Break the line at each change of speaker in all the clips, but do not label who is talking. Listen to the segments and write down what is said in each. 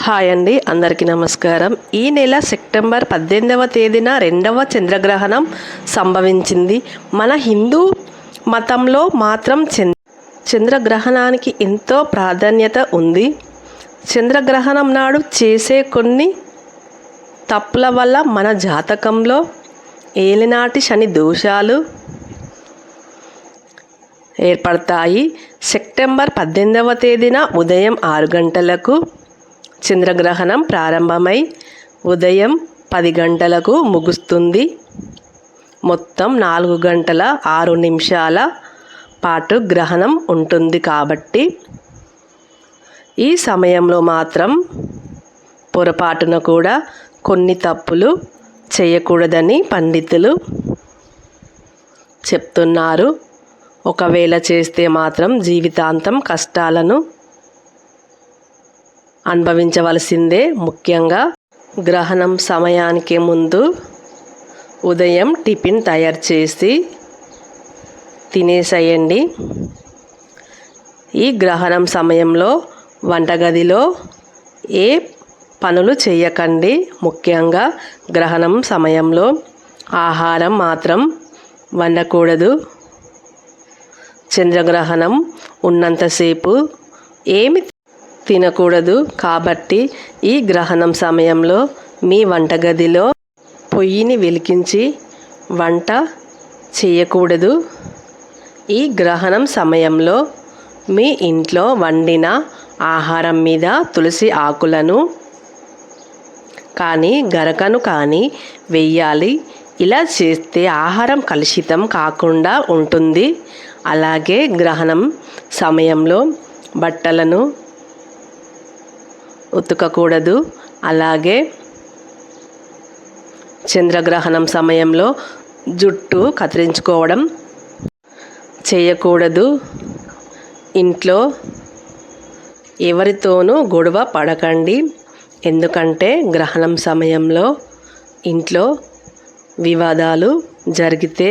Hi అండి, అందరికీ నమస్కారం. ఈ నెల సెప్టెంబర్ 18వ తేదీన 2వ చంద్రగ్రహణం సంభవించింది. మన హిందూ మతంలో మాత్రం చంద్రగ్రహణానికి ఎంతో ప్రాధాన్యత ఉంది. చంద్రగ్రహణం నాడు చేసే కొన్ని తప్పుల వల్ల మన జాతకంలో ఏలినాటి శని దోషాలు ఏర్పడతాయి. సెప్టెంబర్ 18వ తేదీన ఉదయం 6 గంటలకు చంద్రగ్రహణం ప్రారంభమై ఉదయం 10 గంటలకు ముగుస్తుంది. మొత్తం 4 గంటల 6 నిమిషాల పాటు గ్రహణం ఉంటుంది. కాబట్టి ఈ సమయంలో మాత్రం పొరపాటున కూడా కొన్ని తప్పులు చేయకూడదని పండితులు చెప్తున్నారు. ఒకవేళ చేస్తే మాత్రం జీవితాంతం కష్టాలను అనుభవించవలసిందే. ముఖ్యంగా గ్రహణం సమయానికి ముందు ఉదయం టిఫిన్ తయారు చేసి తినేసేయండి. ఈ గ్రహణం సమయంలో వంటగదిలో ఏ పనులు చేయకండి. ముఖ్యంగా గ్రహణం సమయంలో ఆహారం మాత్రం వండకూడదు. చంద్రగ్రహణం ఉన్నంతసేపు ఏమి తినకూడదు. కాబట్టి ఈ గ్రహణం సమయంలో మీ వంటగదిలో పొయ్యిని వెలిగించి వంట చేయకూడదు. ఈ గ్రహణం సమయంలో మీ ఇంట్లో వండిన ఆహారం మీద తులసి ఆకులను కానీ గరకను కానీ వెయ్యాలి. ఇలా చేస్తే ఆహారం కలుషితం కాకుండా ఉంటుంది. అలాగే గ్రహణం సమయంలో బట్టలను ఉతకకూడదు. అలాగే చంద్రగ్రహణం సమయంలో జుట్టు కత్తిరించుకోవడం చేయకూడదు. ఇంట్లో ఎవరితోనూ గొడవ పడకండి. ఎందుకంటే గ్రహణం సమయంలో ఇంట్లో వివాదాలు జరిగితే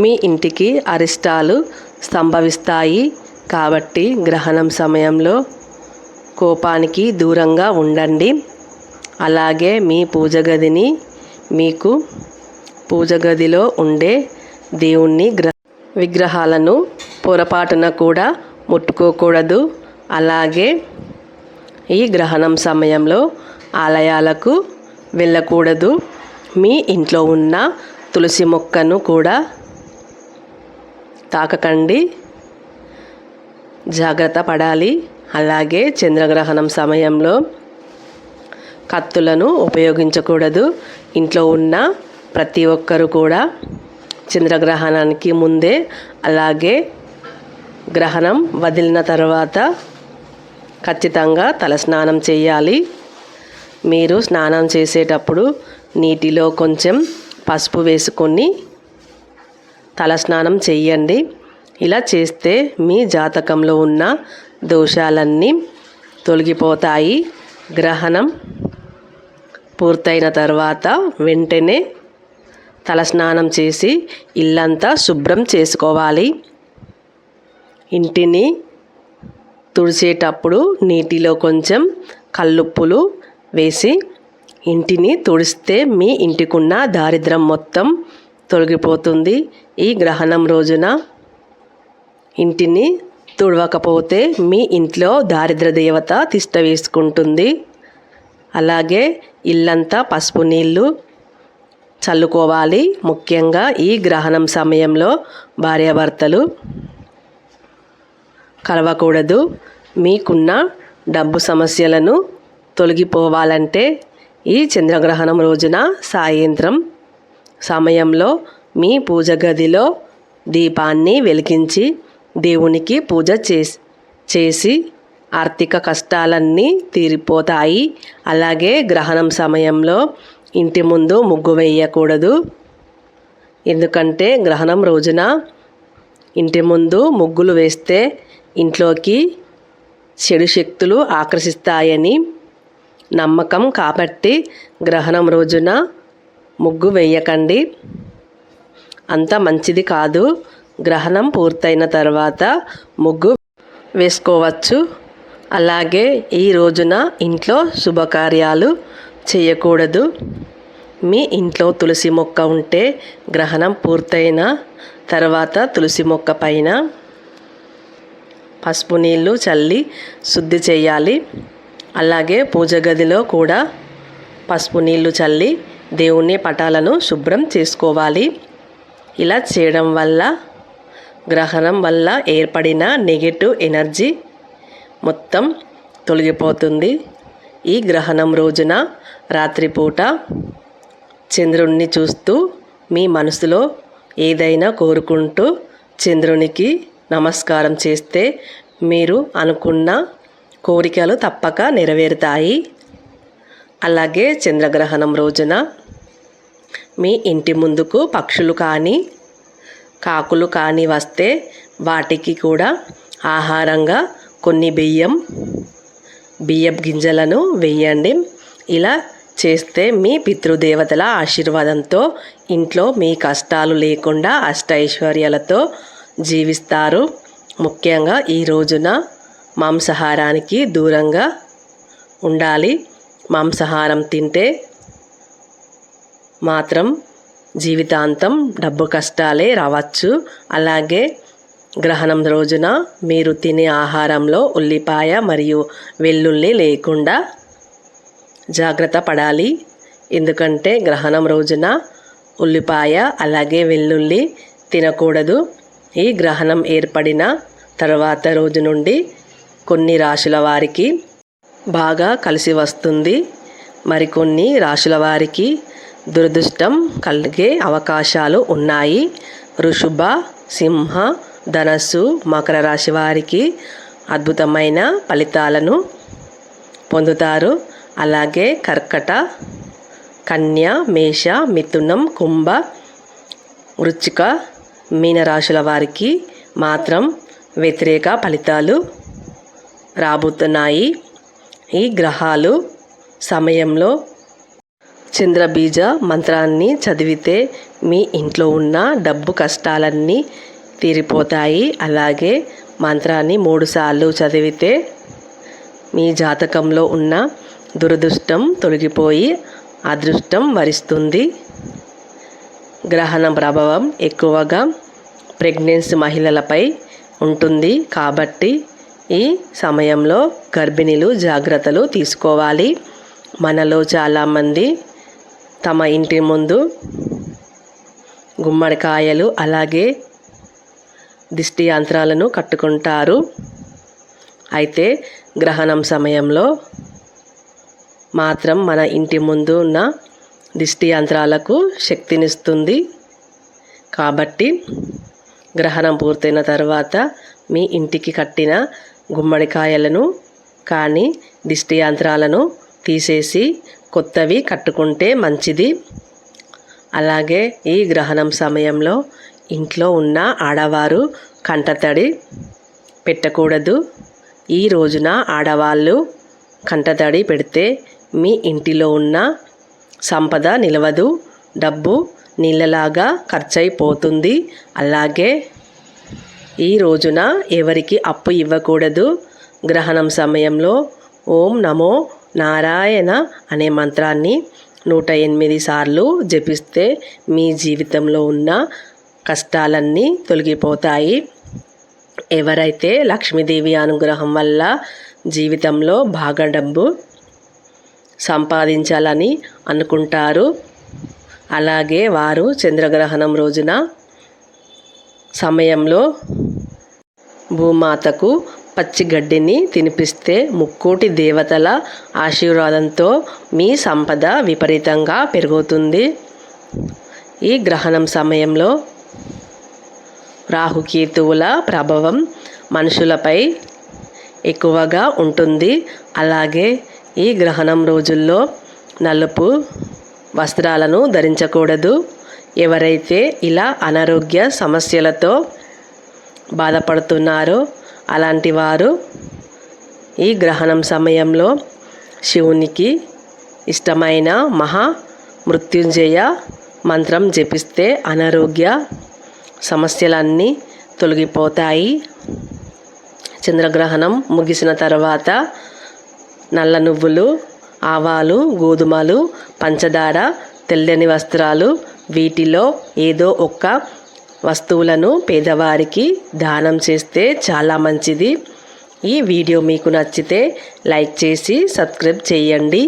మీ ఇంటికి అరిష్టాలు సంభవిస్తాయి. కాబట్టి గ్రహణం సమయంలో కోపానికి దూరంగా ఉండండి. అలాగే మీ పూజ గదిని మీకు పూజ గదిలో ఉండే దేవుణ్ణి విగ్రహాలను పొరపాటున కూడా ముట్టుకోకూడదు. అలాగే ఈ గ్రహణం సమయంలో ఆలయాలకు వెళ్ళకూడదు. మీ ఇంట్లో ఉన్న తులసి మొక్కను కూడా తాకకండి. జాగ్రత్త పడాలి. అలాగే చంద్రగ్రహణం సమయంలో కత్తులను ఉపయోగించకూడదు. ఇంట్లో ఉన్న ప్రతి ఒక్కరు కూడా చంద్రగ్రహణానికి ముందే అలాగే గ్రహణం వదిలిన తర్వాత ఖచ్చితంగా తలస్నానం చేయాలి. మీరు స్నానం చేసేటప్పుడు నీటిలో కొంచెం పసుపు వేసుకొని తలస్నానం చేయండి. ఇలా చేస్తే మీ జాతకంలో ఉన్న దోషాలన్నీ తొలగిపోతాయి. గ్రహణం పూర్తయిన తర్వాత వెంటనే తలస్నానం చేసి ఇల్లంతా శుభ్రం చేసుకోవాలి. ఇంటిని తుడిచేటప్పుడు నీటిలో కొంచెం కల్లుప్పులు వేసి ఇంటిని తుడిస్తే మీ ఇంటికున్న దారిద్ర్యం మొత్తం తొలగిపోతుంది. ఈ గ్రహణం రోజున ఇంటిని తుడవకపోతే మీ ఇంట్లో దారిద్ర దేవత తిష్ట వేసుకుంటుంది. అలాగే ఇల్లంతా పసుపు నీళ్ళు చల్లుకోవాలి. ముఖ్యంగా ఈ గ్రహణం సమయంలో భార్యాభర్తలు కలవకూడదు. మీకున్న డబ్బు సమస్యలను తొలగిపోవాలంటే ఈ చంద్రగ్రహణం రోజున సాయంత్రం సమయంలో మీ పూజ గదిలో దీపాన్ని వెలిగించి దేవునికి పూజ చేసి ఆర్థిక కష్టాలన్నీ తీరిపోతాయి. అలాగే గ్రహణం సమయంలో ఇంటి ముందు ముగ్గు వేయకూడదు. ఎందుకంటే గ్రహణం రోజున ఇంటి ముందు ముగ్గులు వేస్తే ఇంట్లోకి చెడు శక్తులు ఆకర్షిస్తాయని నమ్మకం. కాబట్టి గ్రహణం రోజున ముగ్గు వేయకండి. అంత మంచిది కాదు. గ్రహణం పూర్తయిన తర్వాత ముగ్గు వేసుకోవచ్చు. అలాగే ఈ రోజున ఇంట్లో శుభకార్యాలు చేయకూడదు. మీ ఇంట్లో తులసి మొక్క ఉంటే గ్రహణం పూర్తయిన తర్వాత తులసి మొక్క పైన పసుపు నీళ్ళు చల్లి శుద్ధి చేయాలి. అలాగే పూజ గదిలో కూడా పసుపు నీళ్ళు చల్లి దేవుని పటాలను శుభ్రం చేసుకోవాలి. ఇలా చేయడం వల్ల గ్రహణం వల్ల ఏర్పడిన నెగటివ్ ఎనర్జీ మొత్తం తొలగిపోతుంది. ఈ గ్రహణం రోజున రాత్రిపూట చంద్రుణ్ణి చూస్తూ మీ మనసులో ఏదైనా కోరుకుంటూ చంద్రునికి నమస్కారం చేస్తే మీరు అనుకున్న కోరికలు తప్పక నెరవేరుతాయి. అలాగే చంద్రగ్రహణం రోజున మీ ఇంటి ముందుకు పక్షులు కానీ కాకులు కానీ వస్తే వాటికి కూడా ఆహారంగా కొన్ని బియ్యపు గింజలను వేయండి. ఇలా చేస్తే మీ పితృదేవతల ఆశీర్వాదంతో ఇంట్లో మీ కష్టాలు లేకుండా అష్టైశ్వర్యాలతో జీవిస్తారు. ముఖ్యంగా ఈ రోజున మాంసాహారానికి దూరంగా ఉండాలి. మాంసాహారం తింటే మాత్రం జీవితాంతం డబ్బు కష్టాలే రావచ్చు. అలాగే గ్రహణం రోజున మీరు తినే ఆహారంలో ఉల్లిపాయ మరియు వెల్లుల్లి లేకుండా జాగ్రత్త పడాలి. ఎందుకంటే గ్రహణం రోజున ఉల్లిపాయ అలాగే వెల్లుల్లి తినకూడదు. ఈ గ్రహణం ఏర్పడిన తర్వాత రోజు నుండి కొన్ని రాశుల వారికి బాగా కలిసి వస్తుంది. మరికొన్ని రాశుల వారికి దురదృష్టం కలిగే అవకాశాలు ఉన్నాయి. వృషభ, సింహ, ధనస్సు, మకర రాశి వారికి అద్భుతమైన ఫలితాలను పొందుతారు. అలాగే కర్కట, కన్య, మేష, మిథునం, కుంభ, వృశ్చిక, మీనరాశుల వారికి మాత్రం వ్యతిరేక ఫలితాలు రాబోతున్నాయి. ఈ గ్రహాలు సమయంలో చంద్రబీజ మంత్రాన్ని చదివితే మీ ఇంట్లో ఉన్న డబ్బు కష్టాలన్నీ తీరిపోతాయి. అలాగే మంత్రాన్ని 3 సార్లు చదివితే మీ జాతకంలో ఉన్న దురదృష్టం తొలగిపోయి అదృష్టం వరిస్తుంది. గ్రహణం ప్రభావం ఎక్కువగా ప్రెగ్నెన్సీ మహిళలపై ఉంటుంది. కాబట్టి ఈ సమయంలో గర్భిణీలు జాగ్రత్తలు తీసుకోవాలి. మనలో చాలామంది తమ ఇంటి ముందు గుమ్మడికాయలు అలాగే దిష్టి యంత్రాలను కట్టుకుంటారు. అయితే గ్రహణం సమయంలో మాత్రం మన ఇంటి ముందు ఉన్న దిష్టి యంత్రాలకు శక్తినిస్తుంది. కాబట్టి గ్రహణం పూర్తయిన తర్వాత మీ ఇంటికి కట్టిన గుమ్మడికాయలను కానీ దిష్టి యంత్రాలను తీసేసి కొత్తవి కట్టుకుంటే మంచిది. అలాగే ఈ గ్రహణం సమయంలో ఇంట్లో ఉన్న ఆడవారు కంటతడి పెట్టకూడదు. ఈ రోజున ఆడవాళ్ళు కంటతడి పెడితే మీ ఇంటిలో ఉన్న సంపద నిలవదు, డబ్బు నీళ్ళలాగా ఖర్చయిపోతుంది. అలాగే ఈ రోజున ఎవరికి అప్పు ఇవ్వకూడదు. గ్రహణం సమయంలో ఓం నమో నారాయణ అనే మంత్రాన్ని 108 సార్లు జపిస్తే మీ జీవితంలో ఉన్న కష్టాలన్నీ తొలగిపోతాయి. ఎవరైతే లక్ష్మీదేవి అనుగ్రహం వల్ల జీవితంలో బాగా డబ్బు సంపాదించాలని అనుకుంటారు, అలాగే వారు చంద్రగ్రహణం రోజున సమయంలో భూమాతకు పచ్చిగడ్డిని తినిపిస్తే ముక్కోటి దేవతల ఆశీర్వాదంతో మీ సంపద విపరీతంగా పెరుగుతుంది. ఈ గ్రహణం సమయంలో రాహుకేతువుల ప్రభావం మనుషులపై ఎక్కువగా ఉంటుంది. అలాగే ఈ గ్రహణం రోజుల్లో నలుపు వస్త్రాలను ధరించకూడదు. ఎవరైతే ఇలా అనారోగ్య సమస్యలతో బాధపడుతున్నారో అలాంటి వారు ఈ గ్రహణం సమయంలో శివునికి ఇష్టమైన మృత్యుంజయ మంత్రం జపిస్తే అనారోగ్య సమస్యలన్నీ తొలగిపోతాయి. చంద్రగ్రహణం ముగిసిన తర్వాత నల్ల నువ్వులు, ఆవాలు, గోధుమలు, పంచదార, తెల్లని వస్త్రాలు వీటిలో ఏదో ఒక వస్తువులను పేదవారికి దానం చేస్తే చాలా మంచిది. ఈ వీడియో మీకు నచ్చితే లైక్ చేసి సబ్స్క్రైబ్ చేయండి.